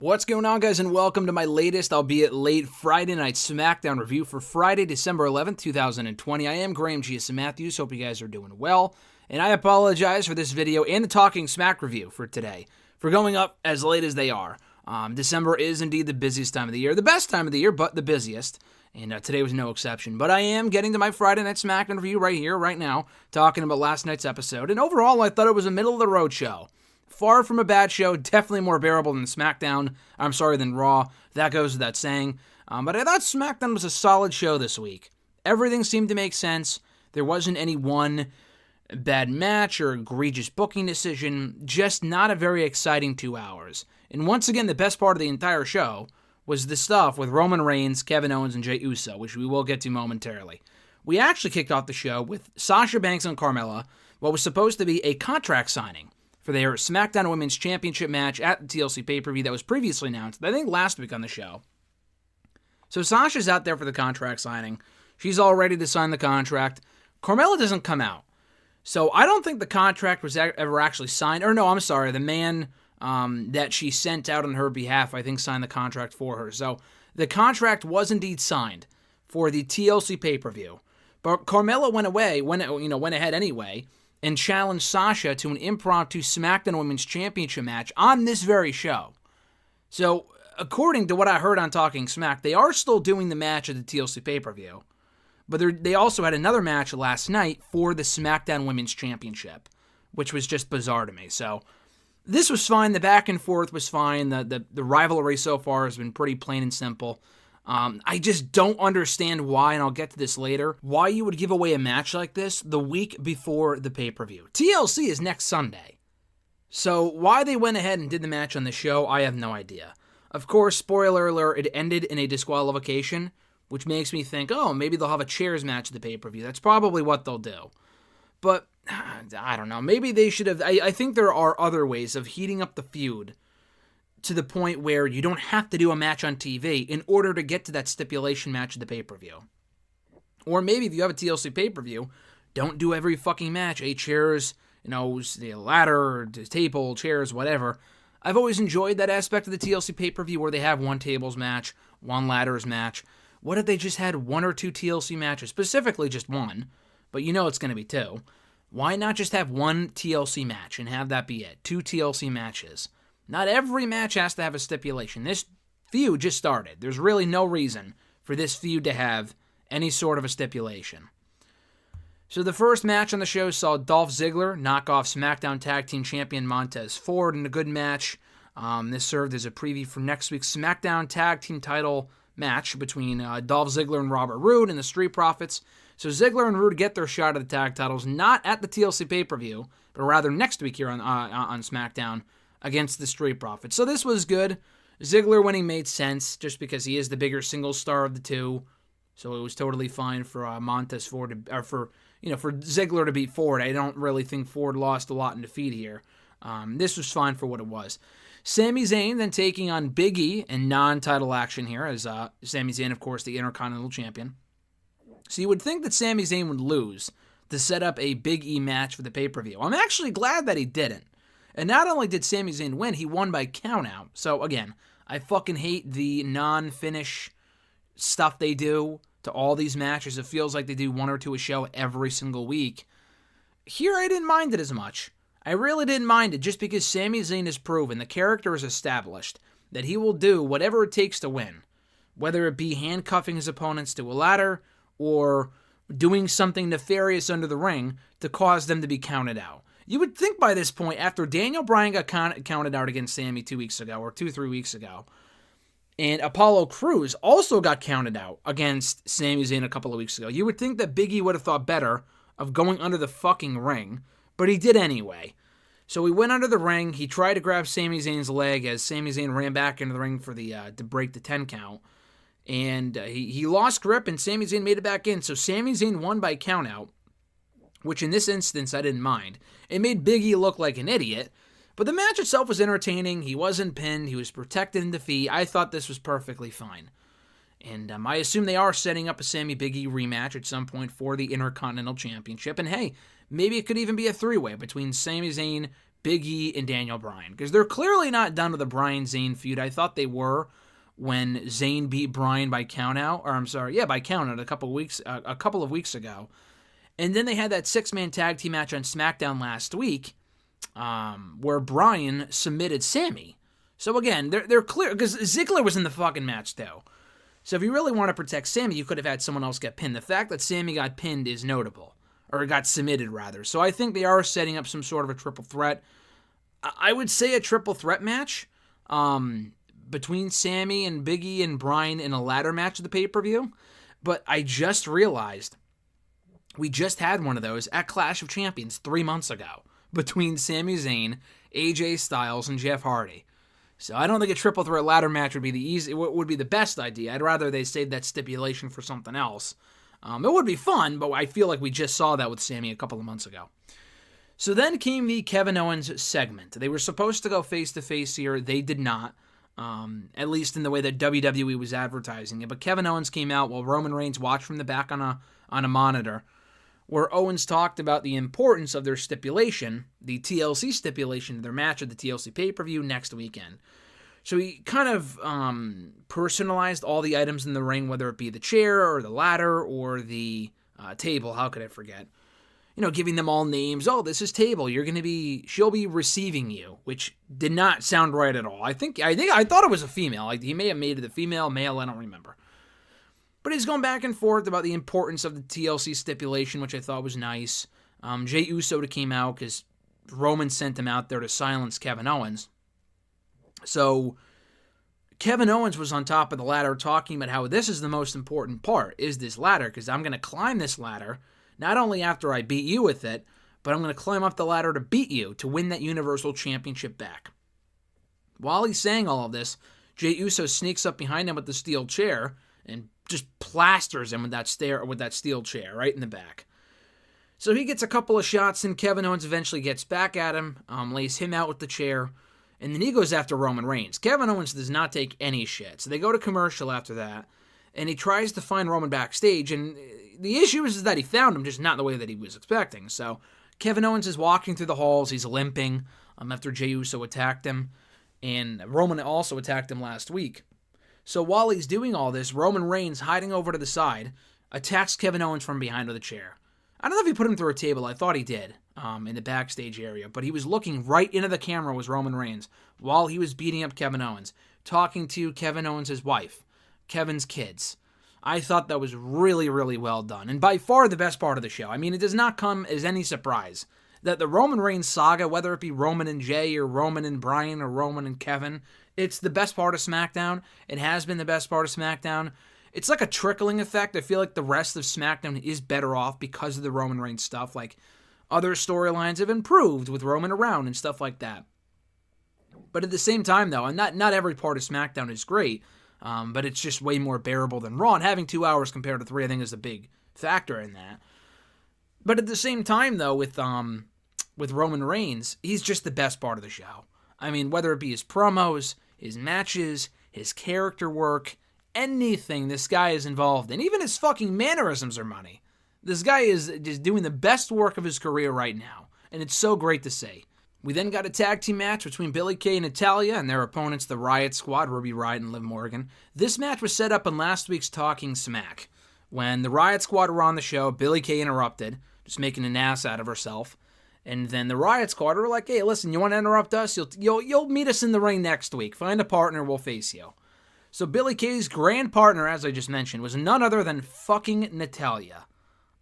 What's going on, guys, and welcome to my latest, albeit late, Friday Night SmackDown review for Friday, December 11th, 2020. I am Graham G.S. Matthews. Hope you guys are doing well, and I apologize for this video and the Talking Smack review for today for going up as late as they are. December is indeed the busiest time of the year, the best time of the year, but the busiest, and today was no exception. But I am getting to my Friday Night SmackDown review right here, right now, talking about last night's episode, and overall, I thought it was a middle-of-the-road show. Far from a bad show, definitely more bearable than than Raw. That goes without saying. But I thought SmackDown was a solid show this week. Everything seemed to make sense. There wasn't any one bad match or egregious booking decision. Just not a very exciting 2 hours. And once again, the best part of the entire show was the stuff with Roman Reigns, Kevin Owens, and Jey Uso, which we will get to momentarily. We actually kicked off the show with Sasha Banks and Carmella, what was supposed to be a contract signing for their SmackDown Women's Championship match at the TLC pay-per-view that was previously announced, I think last week on the show. So Sasha's out there for the contract signing. She's all ready to sign the contract. Carmella doesn't come out. So I don't think the contract was ever actually signed. Or no, I'm sorry, the man that she sent out on her behalf, I think, signed the contract for her. So the contract was indeed signed for the TLC pay-per-view. But Carmella went ahead anyway, and challenged Sasha to an impromptu SmackDown Women's Championship match on this very show. So, according to what I heard on Talking Smack, they are still doing the match at the TLC pay-per-view, but they also had another match last night for the SmackDown Women's Championship, which was just bizarre to me. So, this was fine. The back and forth was fine. The rivalry so far has been pretty plain and simple. I just don't understand why, and I'll get to this later, why you would give away a match like this the week before the pay-per-view. TLC is next Sunday. So why they went ahead and did the match on the show, I have no idea. Of course, spoiler alert, it ended in a disqualification, which makes me think, oh, maybe they'll have a chairs match at the pay-per-view. That's probably what they'll do. But, I don't know, maybe they should have, I think there are other ways of heating up the feud to the point where you don't have to do a match on TV in order to get to that stipulation match at the pay-per-view. Or maybe if you have a TLC pay-per-view, don't do every fucking match. 8 chairs, the ladder, the table, chairs, whatever. I've always enjoyed that aspect of the TLC pay-per-view where they have one tables match, one ladders match. What if they just had 1 or 2 TLC matches? Specifically just one, but it's going to be 2. Why not just have 1 TLC match and have that be it? 2 TLC matches. Not every match has to have a stipulation. This feud just started. There's really no reason for this feud to have any sort of a stipulation. So the first match on the show saw Dolph Ziggler knock off SmackDown Tag Team Champion Montez Ford in a good match. This served as a preview for next week's SmackDown Tag Team title match between Dolph Ziggler and Robert Roode and the Street Profits. So Ziggler and Roode get their shot at the tag titles, not at the TLC pay-per-view, but rather next week here on SmackDown, against the Street Profits. So this was good. Ziggler winning made sense just because he is the bigger single star of the two. So it was totally fine for Montez Ford for Ziggler to beat Ford. I don't really think Ford lost a lot in defeat here. This was fine for what it was. Sami Zayn then taking on Big E in non-title action here as Sami Zayn, of course, the Intercontinental Champion. So you would think that Sami Zayn would lose to set up a Big E match for the pay-per-view. I'm actually glad that he didn't. And not only did Sami Zayn win, he won by countout. So again, I fucking hate the non-finish stuff they do to all these matches. It feels like they do 1 or 2 a show every single week. Here I didn't mind it as much. I really didn't mind it just because Sami Zayn has proven, the character is established, that he will do whatever it takes to win. Whether it be handcuffing his opponents to a ladder or doing something nefarious under the ring to cause them to be counted out. You would think by this point, after Daniel Bryan got counted out against Sami 2 weeks ago, or 3 weeks ago, and Apollo Crews also got counted out against Sami Zayn a couple of weeks ago, you would think that Big E would have thought better of going under the fucking ring, but he did anyway. So he went under the ring, he tried to grab Sami Zayn's leg as Sami Zayn ran back into the ring for to break the 10 count, and he lost grip, and Sami Zayn made it back in, so Sami Zayn won by countout, which in this instance I didn't mind. It made Big E look like an idiot, but the match itself was entertaining. He wasn't pinned. He was protected in defeat. I thought this was perfectly fine. And I assume they are setting up a Sami Big E rematch at some point for the Intercontinental Championship. And hey, maybe it could even be a 3-way between Sami Zayn, Big E and Daniel Bryan, because they're clearly not done with the Bryan-Zayn feud. I thought they were when Zayn beat Bryan by countout, by countout a couple of weeks ago. And then they had that 6-man tag team match on SmackDown last week, where Bryan submitted Sami. So again, they're clear, because Ziggler was in the fucking match too. So if you really want to protect Sami, you could have had someone else get pinned. The fact that Sami got pinned is notable, or got submitted rather. So I think they are setting up some sort of a triple threat. I would say a triple threat match between Sami and Big E and Bryan in a ladder match of the pay-per-view. But I just realized we just had one of those at Clash of Champions 3 months ago between Sami Zayn, AJ Styles, and Jeff Hardy. So I don't think a triple threat ladder match would be the best idea. I'd rather they save that stipulation for something else. It would be fun, but I feel like we just saw that with Sami a couple of months ago. So then came the Kevin Owens segment. They were supposed to go face-to-face here. They did not, at least in the way that WWE was advertising it. But Kevin Owens came out while Roman Reigns watched from the back on a monitor, where Owens talked about the importance of their stipulation, the TLC stipulation, their match at the TLC pay-per-view next weekend. So he kind of personalized all the items in the ring, whether it be the chair or the ladder or the table. How could I forget? Giving them all names. Oh, this is table. She'll be receiving you, which did not sound right at all. I thought it was a female. Like, he may have made it a female, male, I don't remember. But he's going back and forth about the importance of the TLC stipulation, which I thought was nice. Jey Uso came out because Roman sent him out there to silence Kevin Owens. So Kevin Owens was on top of the ladder talking about how this is the most important part, is this ladder, because I'm going to climb this ladder, not only after I beat you with it, but I'm going to climb up the ladder to beat you, to win that Universal Championship back. While he's saying all of this, Jey Uso sneaks up behind him with the steel chair and just plasters him with that steel chair right in the back. So he gets a couple of shots, and Kevin Owens eventually gets back at him, lays him out with the chair, and then he goes after Roman Reigns. Kevin Owens does not take any shit. So they go to commercial after that, and he tries to find Roman backstage, and the issue is that he found him, just not the way that he was expecting. So Kevin Owens is walking through the halls. He's limping after Jey Uso attacked him, and Roman also attacked him last week. So while he's doing all this, Roman Reigns, hiding over to the side, attacks Kevin Owens from behind with a chair. I don't know if he put him through a table. I thought he did in the backstage area. But he was looking right into the camera, was Roman Reigns, while he was beating up Kevin Owens, talking to Kevin Owens' wife, Kevin's kids. I thought that was really, really well done. And by far the best part of the show. I mean, it does not come as any surprise that the Roman Reigns saga, whether it be Roman and Jey or Roman and Bryan or Roman and Kevin, it's the best part of SmackDown. It has been the best part of SmackDown. It's like a trickling effect. I feel like the rest of SmackDown is better off because of the Roman Reigns stuff. Like, other storylines have improved with Roman around and stuff like that. But at the same time, though, and not every part of SmackDown is great, but it's just way more bearable than Raw. And having 2 hours compared to 3, I think, is a big factor in that. But at the same time, though, with Roman Reigns, he's just the best part of the show. I mean, whether it be his promos, his matches, his character work, anything this guy is involved in, even his fucking mannerisms are money. This guy is just doing the best work of his career right now, and it's so great to see. We then got a tag team match between Billie Kay and Natalya and their opponents, the Riott Squad, Ruby Riott and Liv Morgan. This match was set up in last week's Talking Smack. When the Riott Squad were on the show, Billie Kay interrupted, just making an ass out of herself. And then the Riott Squad were like, hey, listen, you want to interrupt us? You'll meet us in the ring next week. Find a partner, we'll face you. So Billie Kay's grand partner, as I just mentioned, was none other than fucking Natalya.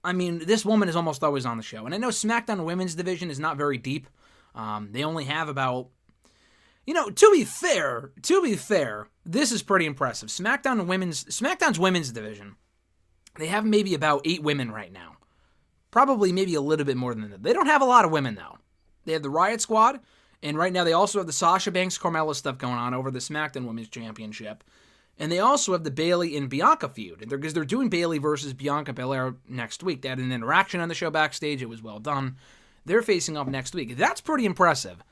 I mean, this woman is almost always on the show. And I know SmackDown Women's Division is not very deep. They only have about... to be fair, this is pretty impressive. SmackDown's Women's Division, they have maybe about 8 women right now. Probably maybe a little bit more than that. They don't have a lot of women, though. They have the Riott Squad, and right now they also have the Sasha Banks, Carmella stuff going on over the SmackDown Women's Championship. And they also have the Bayley and Bianca feud, because they're doing Bayley versus Bianca Belair next week. They had an interaction on the show backstage. It was well done. They're facing off next week. That's pretty impressive,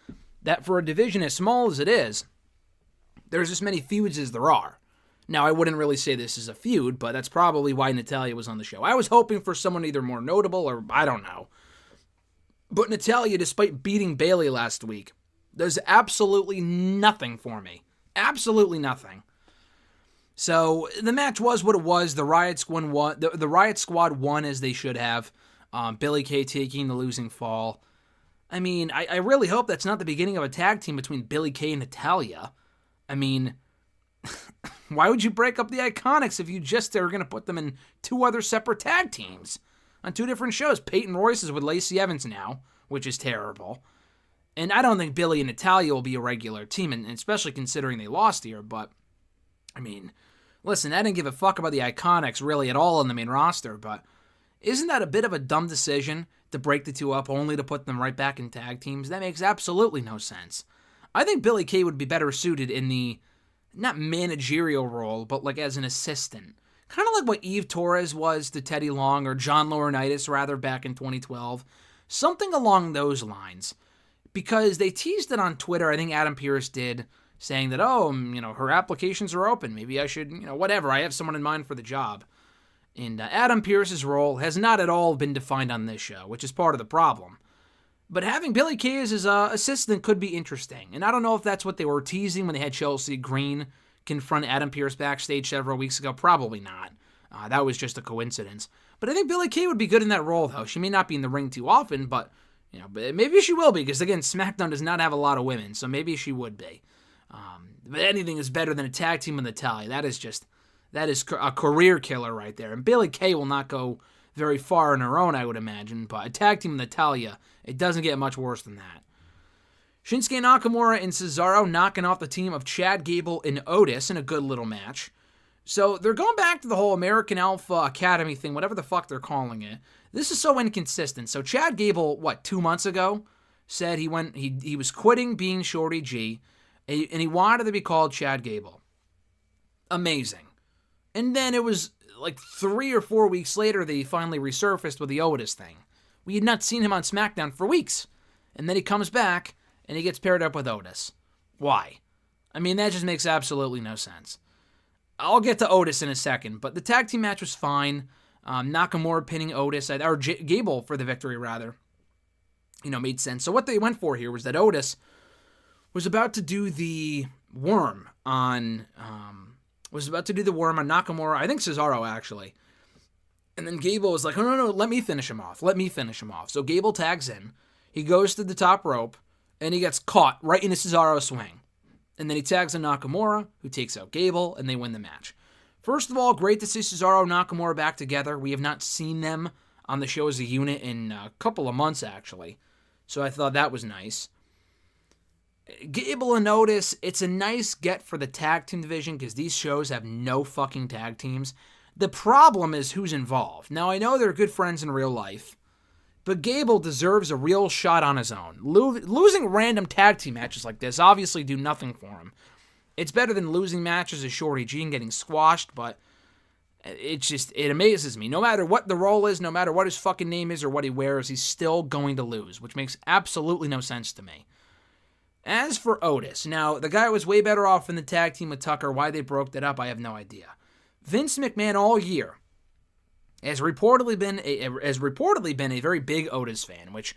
that for a division as small as it is, there's as many feuds as there are. Now, I wouldn't really say this is a feud, but that's probably why Natalya was on the show. I was hoping for someone either more notable or I don't know. But Natalya, despite beating Bayley last week, does absolutely nothing for me. Absolutely nothing. So the match was what it was. The Riott Squad won. The Riott Squad won as they should have. Billie Kay taking the losing fall. I mean, I really hope that's not the beginning of a tag team between Billie Kay and Natalya. I mean, why would you break up the Iconics if you just are going to put them in two other separate tag teams on two different shows? Peyton Royce is with Lacey Evans now, which is terrible. And I don't think Billie and Natalya will be a regular team, and especially considering they lost here. But, I mean, listen, I didn't give a fuck about the Iconics really at all on the main roster, but isn't that a bit of a dumb decision to break the two up only to put them right back in tag teams? That makes absolutely no sense. I think Billie Kay would be better suited in the, not managerial role, but like as an assistant. Kind of like what Eve Torres was to Teddy Long, or John Laurinaitis, rather, back in 2012. Something along those lines. Because they teased it on Twitter, I think Adam Pearce did, saying that, her applications are open. Maybe I should, whatever. I have someone in mind for the job. And Adam Pearce's role has not at all been defined on this show, which is part of the problem. But having Billie Kay as his assistant could be interesting. And I don't know if that's what they were teasing when they had Chelsea Green confront Adam Pearce backstage several weeks ago. Probably not. That was just a coincidence. But I think Billie Kay would be good in that role, though. She may not be in the ring too often, but maybe she will be, because, again, SmackDown does not have a lot of women, so maybe she would be. But anything is better than a tag team with Natalya. That is a career killer right there. And Billie Kay will not go very far on her own, I would imagine, but a tag team with Natalya, it doesn't get much worse than that. Shinsuke Nakamura and Cesaro knocking off the team of Chad Gable and Otis in a good little match. So they're going back to the whole American Alpha Academy thing, whatever the fuck they're calling it. This is so inconsistent. So Chad Gable, 2 months ago, said he was quitting being Shorty G, and he wanted to be called Chad Gable. Amazing. And then it was like 3 or 4 weeks later that he finally resurfaced with the Otis thing. We had not seen him on SmackDown for weeks. And then he comes back, and he gets paired up with Otis. Why? I mean, that just makes absolutely no sense. I'll get to Otis in a second, but the tag team match was fine. Nakamura pinning Otis, or Gable for the victory, rather, made sense. So what they went for here was that Otis was about to do the worm on Nakamura, I think Cesaro, actually. And then Gable was like, no, let me finish him off. So Gable tags in. He goes to the top rope, and he gets caught right in a Cesaro swing. And then he tags in Nakamura, who takes out Gable, and they win the match. First of all, great to see Cesaro and Nakamura back together. We have not seen them on the show as a unit in a couple of months, actually. So I thought that was nice. Gable and Otis, it's a nice get for the tag team division because these shows have no fucking tag teams. The problem is who's involved. Now, I know they're good friends in real life, but Gable deserves a real shot on his own. Losing random tag team matches like this obviously do nothing for him. It's better than losing matches as Shorty G and getting squashed, but it amazes me. No matter what the role is, no matter what his fucking name is or what he wears, he's still going to lose, which makes absolutely no sense to me. As for Otis, now, the guy was way better off in the tag team with Tucker. Why they broke that up, I have no idea. Vince McMahon all year has reportedly been a very big Otis fan, which,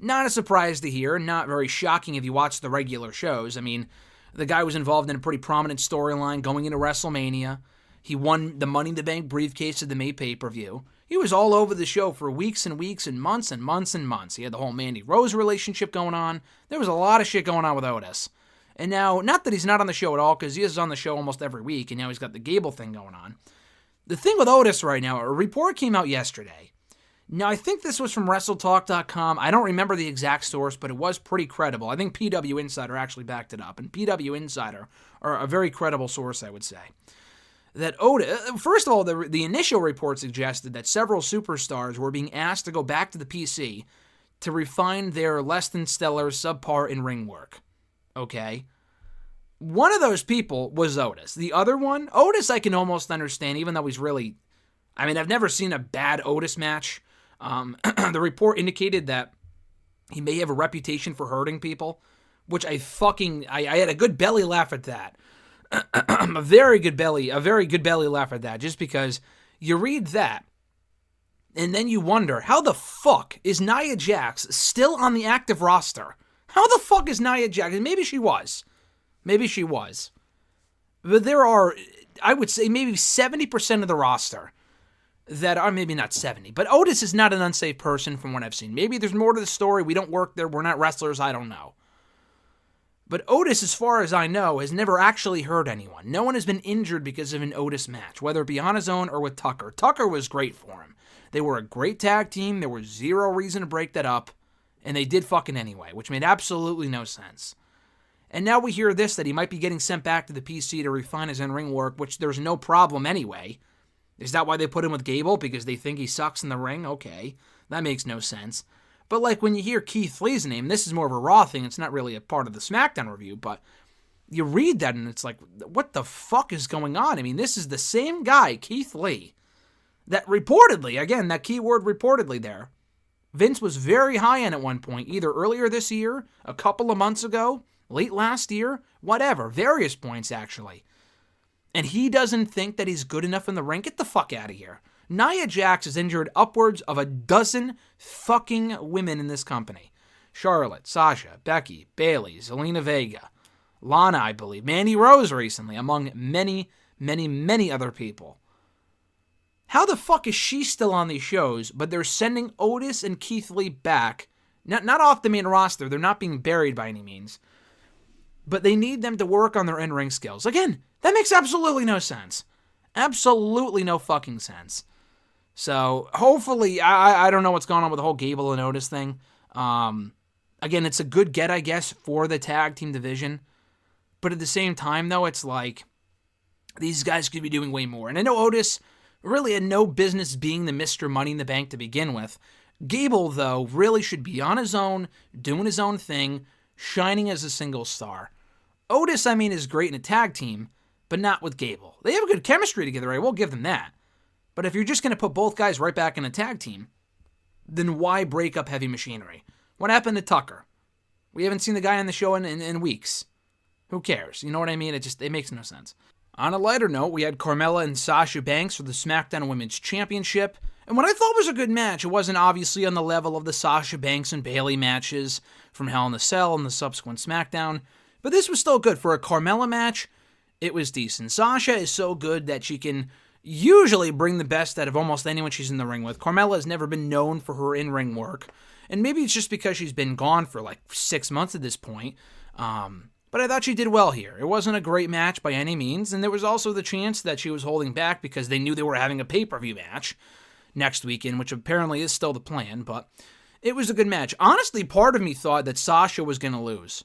not a surprise to hear, not very shocking if you watch the regular shows. I mean, the guy was involved in a pretty prominent storyline going into WrestleMania. He won the Money in the Bank briefcase at the May pay-per-view. He was all over the show for weeks and weeks and months and months and months. He had the whole Mandy Rose relationship going on. There was a lot of shit going on with Otis. And now, not that he's not on the show at all, because he is on the show almost every week, and now he's got the Gable thing going on. The thing with Otis right now, a report came out yesterday. Now, I think this was from WrestleTalk.com. I don't remember the exact source, but it was pretty credible. I think PW Insider actually backed it up, and PW Insider are a very credible source, I would say. That Otis, first of all, the initial report suggested that several superstars were being asked to go back to the PC to refine their less than stellar, subpar in-ring work. Okay? One of those people was Otis. The other one, Otis I can almost understand, even though he's really, I've never seen a bad Otis match. The report indicated that he may have a reputation for hurting people, which I had a good belly laugh at that. a very good belly laugh at that, just because you read that, And then you wonder, how the fuck is Nia Jax still on the active roster? How the fuck is Nia Jax? Maybe she was. Maybe she was. But there are, I would say, maybe 70% of the roster that are, maybe not 70, but Otis is not an unsafe person from what I've seen. Maybe there's more to the story. We don't work there. We're not wrestlers. I don't know. But Otis, as far as I know, has never actually hurt anyone. No one has been injured because of an Otis match, whether it be on his own or with Tucker. Tucker was great for him. They were a great tag team. There was zero reason to break that up. And they did fucking anyway, which made absolutely no sense. And now we hear this, that he might be getting sent back to the PC to refine his in-ring work, which there's no problem anyway. Is that why they put him with Gable? Because they think he sucks in the ring? Okay, that makes no sense. But like when you hear Keith Lee's name, this is more of a Raw thing. It's not really a part of the SmackDown review, but you read that and it's like, what the fuck is going on? I mean, this is the same guy, Keith Lee, that reportedly, again, that keyword reportedly there, Vince was very high on at one point, either earlier this year, a couple of months ago, late last year, whatever, various points actually. And he doesn't think that he's good enough in the ring? Get the fuck out of here. Nia Jax has injured upwards of a dozen fucking women in this company. Charlotte, Sasha, Becky, Bayley, Zelina Vega, Lana, I believe, Mandy Rose recently, among many, many, many other people. How the fuck is she still on these shows, but they're sending Otis and Keith Lee back, not off the main roster, they're not being buried by any means, but they need them to work on their in-ring skills. Again, that makes absolutely no sense. Absolutely no fucking sense. So, hopefully, I don't know what's going on with the whole Gable and Otis thing. Again, it's a good get, I guess, for the tag team division. But at the same time, though, it's like, these guys could be doing way more. And I know Otis really had no business being the Mr. Money in the Bank to begin with. Gable, though, really should be on his own, doing his own thing, shining as a single star. Otis, I mean, is great in a tag team, but not with Gable. They have a good chemistry together, I will give them that. But if you're just going to put both guys right back in a tag team, then why break up heavy machinery? What happened to Tucker? We haven't seen the guy on the show in weeks. Who cares? You know what I mean? It makes no sense. On a lighter note, we had Carmella and Sasha Banks for the SmackDown Women's Championship. And what I thought was a good match, it wasn't obviously on the level of the Sasha Banks and Bayley matches from Hell in a Cell and the subsequent SmackDown. But this was still good. For a Carmella match, it was decent. Sasha is so good that she can usually bring the best out of almost anyone she's in the ring with. Carmella has never been known for her in-ring work. And maybe it's just because she's been gone for like 6 months at this point. But I thought she did well here. It wasn't a great match by any means. And there was also the chance that she was holding back because they knew they were having a pay-per-view match next weekend, which apparently is still the plan. But it was a good match. Honestly, part of me thought that Sasha was going to lose.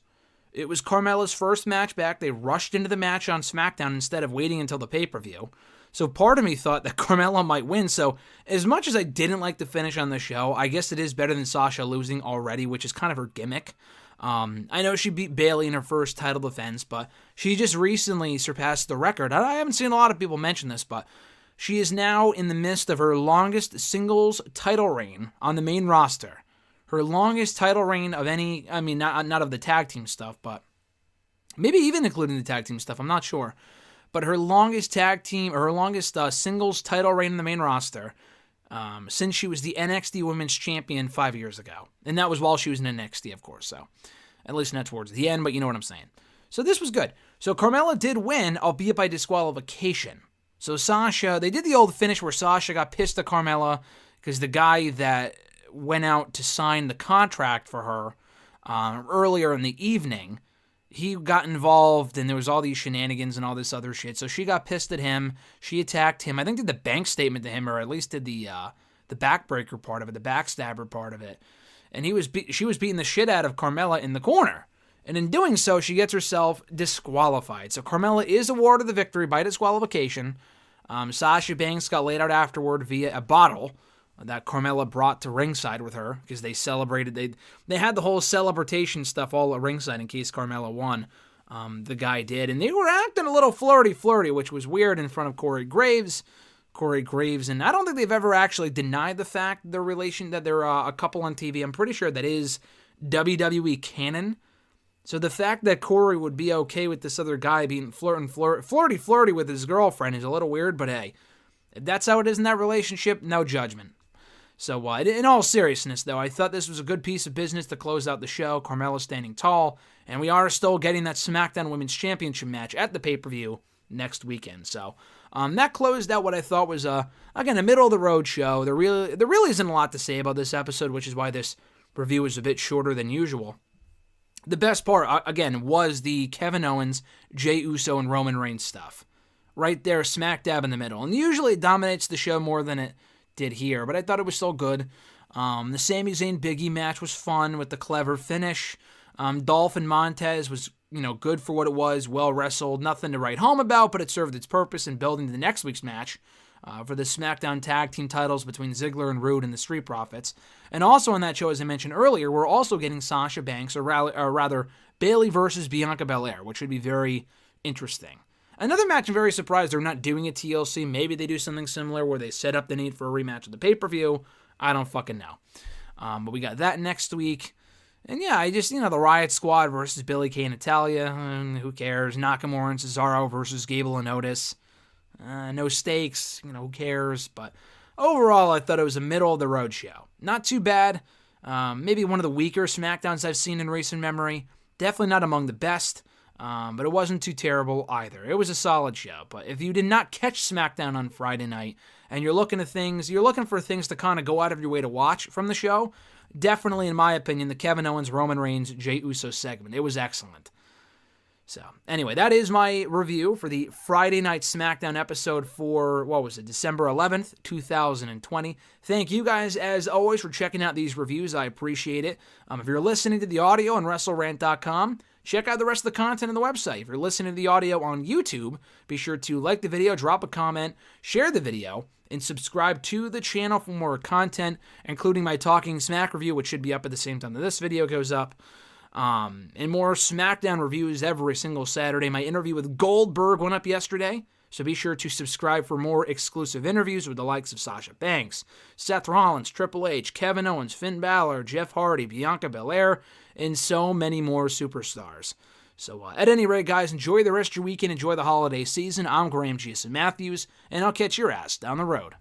It was Carmella's first match back. They rushed into the match on SmackDown instead of waiting until the pay-per-view. So part of me thought that Carmella might win. So as much as I didn't like the finish on the show, I guess it is better than Sasha losing already, which is kind of her gimmick. I know she beat Bayley in her first title defense, but she just recently surpassed the record. I haven't seen a lot of people mention this, but she is now in the midst of her longest singles title reign on the main roster. Her longest title reign of any, I mean, not of the tag team stuff, but maybe even including the tag team stuff, I'm not sure. But her longest singles title reign in the main roster since she was the NXT Women's Champion 5 years ago. And that was while she was in NXT, of course, so at least not towards the end, but you know what I'm saying. So this was good. So Carmella did win, albeit by disqualification. So Sasha, they did the old finish where Sasha got pissed at Carmella because the guy that went out to sign the contract for her earlier in the evening, he got involved and there was all these shenanigans and all this other shit. So she got pissed at him. She attacked him. I think did the bank statement to him, or at least did the backbreaker part of it, the backstabber part of it. And she was beating the shit out of Carmella in the corner. And in doing so, she gets herself disqualified. So Carmella is awarded the victory by disqualification. Sasha Banks got laid out afterward via a bottle that Carmella brought to ringside with her because they celebrated. They had the whole celebration stuff all at ringside in case Carmella won. The guy did. And they were acting a little flirty, which was weird in front of Corey Graves. And I don't think they've ever actually denied the fact that they're a couple on TV. I'm pretty sure that is WWE canon. So the fact that Corey would be okay with this other guy being flirty with his girlfriend is a little weird, but hey, if that's how it is in that relationship, no judgment. So in all seriousness, though, I thought this was a good piece of business to close out the show. Carmella standing tall, and we are still getting that SmackDown Women's Championship match at the pay-per-view next weekend. So that closed out what I thought was, again, a middle-of-the-road show. There really isn't a lot to say about this episode, which is why this review is a bit shorter than usual. The best part, again, was the Kevin Owens, Jey Uso, and Roman Reigns stuff. Right there, smack dab in the middle. And usually it dominates the show more than it did here, but I thought it was still good. The Sami Zayn Biggie match was fun with the clever finish. Dolph and Montez was, good for what it was, well wrestled, nothing to write home about, but it served its purpose in building to the next week's match for the SmackDown Tag Team titles between Ziggler and Riott and the Street Profits. And also on that show, as I mentioned earlier, we're also getting Sasha Banks, or rather Bayley versus Bianca Belair, which would be very interesting. Another match I'm very surprised they're not doing a TLC. Maybe they do something similar where they set up the need for a rematch of the pay-per-view. I don't fucking know. But we got that next week. And yeah, I just, the Riott Squad versus Billie Kay and Natalya. Who cares? Nakamura and Cesaro versus Gable and Otis. No stakes. Who cares? But overall, I thought it was a middle-of-the-road show. Not too bad. Maybe one of the weaker SmackDowns I've seen in recent memory. Definitely not among the best. But it wasn't too terrible either. It was a solid show. But if you did not catch SmackDown on Friday night and you're looking for things to kind of go out of your way to watch from the show, definitely, in my opinion, the Kevin Owens, Roman Reigns, Jey Uso segment. It was excellent. So, anyway, that is my review for the Friday Night SmackDown episode for, December 11th, 2020. Thank you guys, as always, for checking out these reviews. I appreciate it. If you're listening to the audio on WrestleRant.com, check out the rest of the content on the website. If you're listening to the audio on YouTube, be sure to like the video, drop a comment, share the video, and subscribe to the channel for more content, including my Talking Smack review, which should be up at the same time that this video goes up. And more SmackDown reviews every single Saturday. My interview with Goldberg went up yesterday, so be sure to subscribe for more exclusive interviews with the likes of Sasha Banks, Seth Rollins, Triple H, Kevin Owens, Finn Balor, Jeff Hardy, Bianca Belair, and so many more superstars. So at any rate, guys, enjoy the rest of your weekend, enjoy the holiday season. I'm Graham G. Matthews, and I'll catch your ass down the road.